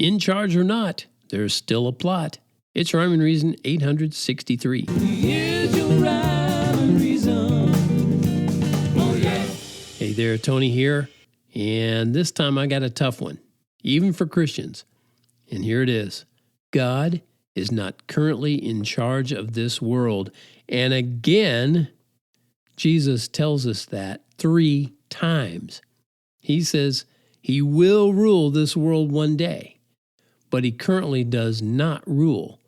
In charge or not, there's still a plot. It's Rhyme and Reason 863. Here's your rhyme and reason. Oh, yeah. Hey there, Tony here. And this time I got a tough one, even for Christians. And here it is. God is not currently in charge of this world. And again, Jesus tells us that 3 times. He says he will rule this world one day, but he currently does not rule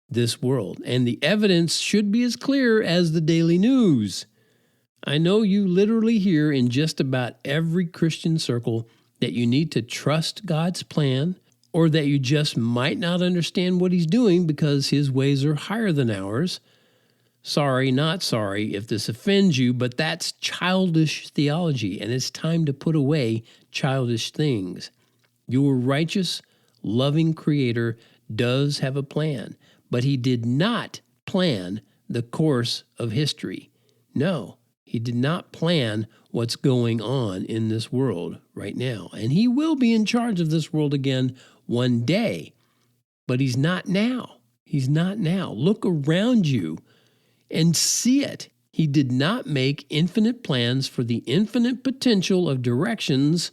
this world. And the evidence should be as clear as the daily news. I know you literally hear in just about every Christian circle that you need to trust God's plan, or that you just might not understand what he's doing because his ways are higher than ours. Sorry, not sorry if this offends you, but that's childish theology, and it's time to put away childish things. Your righteous, loving Creator does have a plan, but he did not plan the course of history. No, he did not plan what's going on in this world right now. And he will be in charge of this world again one day, but he's not now. He's not now. Look around you and see it. He did not make infinite plans for the infinite potential of directions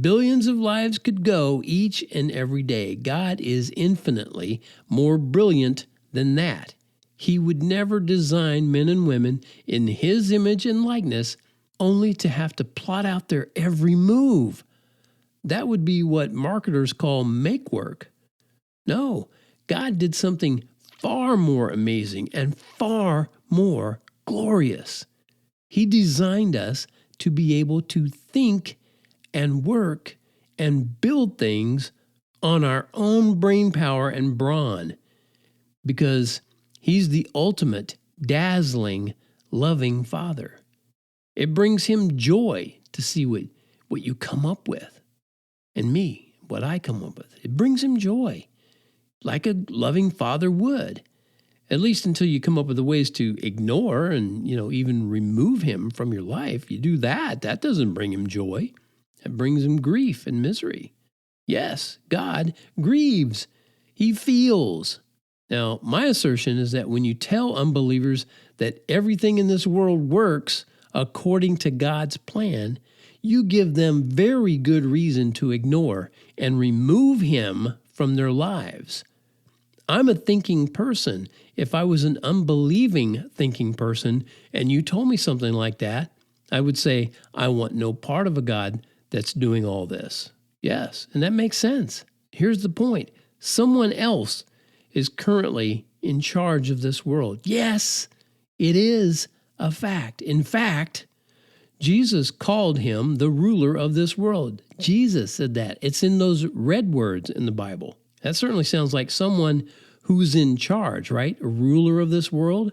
billions of lives could go each and every day. God is infinitely more brilliant than that. He would never design men and women in his image and likeness only to have to plot out their every move. That would be what marketers call make work. No, God did something far more amazing and far more glorious. He designed us to be able to think and work and build things on our own brain power and brawn, because he's the ultimate, dazzling, loving Father. It brings him joy to see what you come up with, and me, what I come up with. It brings him joy, like a loving father would, at least until you come up with the ways to ignore and, even remove him from your life. You do that, that doesn't bring him joy. That brings him grief and misery. Yes, God grieves. He feels. Now, my assertion is that when you tell unbelievers that everything in this world works according to God's plan, you give them very good reason to ignore and remove him from their lives. I'm a thinking person. If I was an unbelieving thinking person and you told me something like that, I would say, I want no part of a God that's doing all this. Yes, and that makes sense. Here's the point. Someone else is currently in charge of this world. Yes, it is a fact. In fact, Jesus called him the ruler of this world. Jesus said that. It's in those red words in the Bible. That certainly sounds like someone who's in charge, right? A ruler of this world.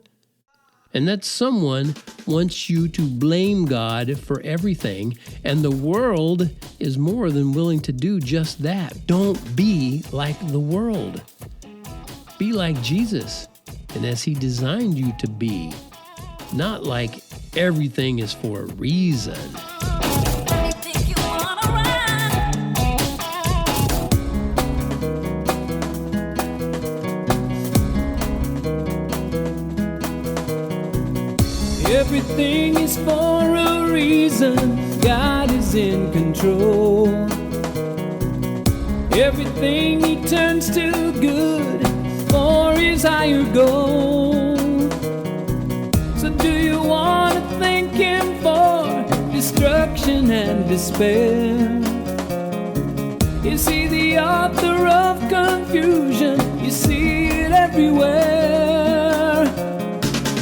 And that someone wants you to blame God for everything, and the world is more than willing to do just that. Don't be like the world. Be like Jesus, and as he designed you to be, not like everything is for a reason. Everything is for a reason. God is in control. Everything he turns to good for his higher goal. So do you want to thank him for destruction and despair? Is he the author of confusion? You see it everywhere.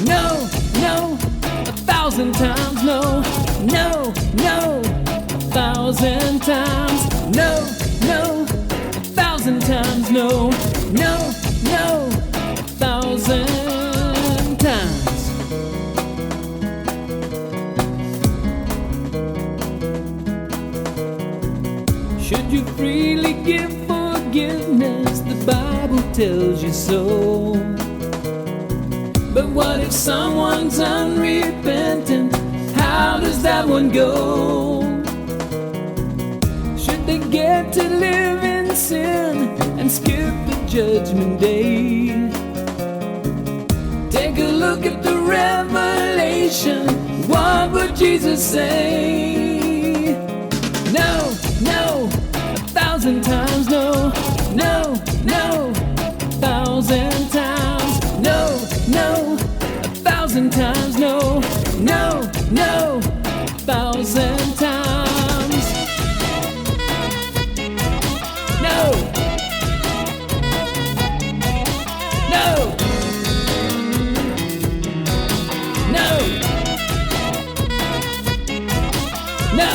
No, no, 1,000 times no, no, no, 1,000 times no, no, 1,000 times no, no, no, 1,000 times. Should you freely give forgiveness? The Bible tells you so. But what if someone's unrepentant? How does that one go? Should they get to live in sin and skip the judgment day. Take a look at the Revelation. What would Jesus say? No, no, 1,000 times no, no, no, 1,000 times no, no, 1,000 times no, no, no, 1,000 times no, no, no, no.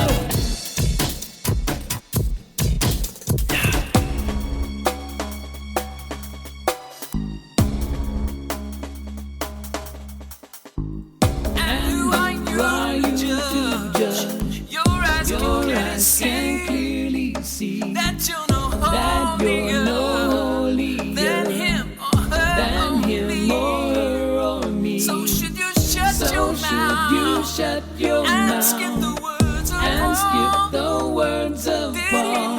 Can clearly see that you're no holier than him or her or me. So should you shut your mouth and skip the words of Paul?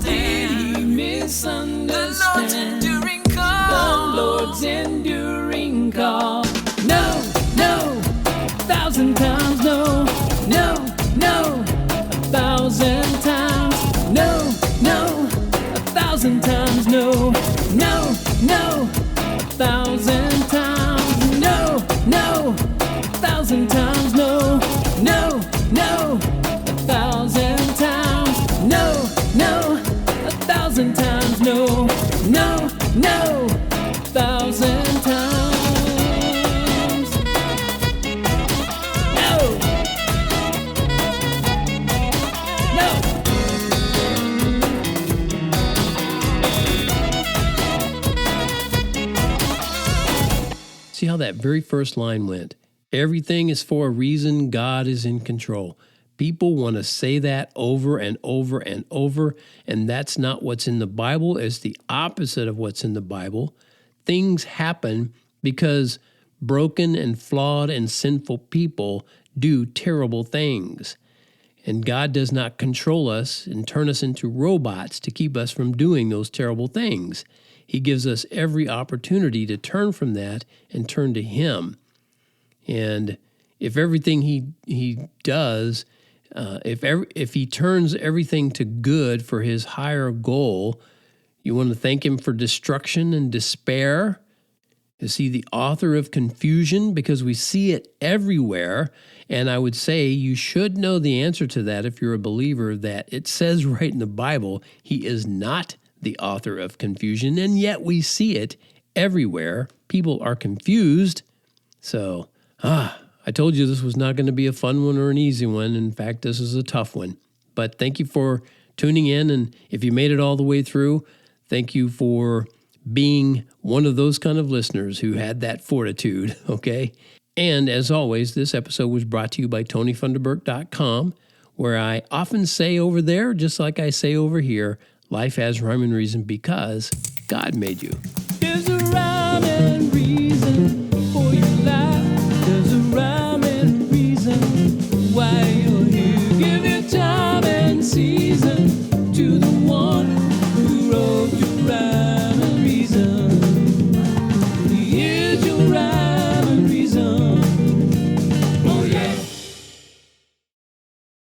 Did he misunderstand the Lord's enduring call? No, no, 1,000 times no, no, no, 1,000 times no, no, 1,000 times no, no, no, 1,000 times no, no, 1,000 times no, no, no, 1,000 times no, no, 1,000 times no, no, no, 1,000 times no. See how that very first line went? Everything is for a reason. God is in control. People want to say that over and over and over, and that's not what's in the Bible. It's the opposite of what's in the Bible. Things happen because broken and flawed and sinful people do terrible things. And God does not control us and turn us into robots to keep us from doing those terrible things. He gives us every opportunity to turn from that and turn to Him. And if everything He does, if He turns everything to good for His higher goal, you want to thank Him for destruction and despair. Is He the author of confusion? Because we see it everywhere. And I would say you should know the answer to that if you're a believer, that it says right in the Bible, He is not the author of confusion, and yet we see it everywhere. People are confused. So, I told you this was not going to be a fun one or an easy one. In fact, this is a tough one. But thank you for tuning in, and if you made it all the way through, thank you for being one of those kind of listeners who had that fortitude, okay? And as always, this episode was brought to you by TonyFunderburk.com, where I often say over there, just like I say over here, life has rhyme and reason because God made you. There's a rhyme and reason.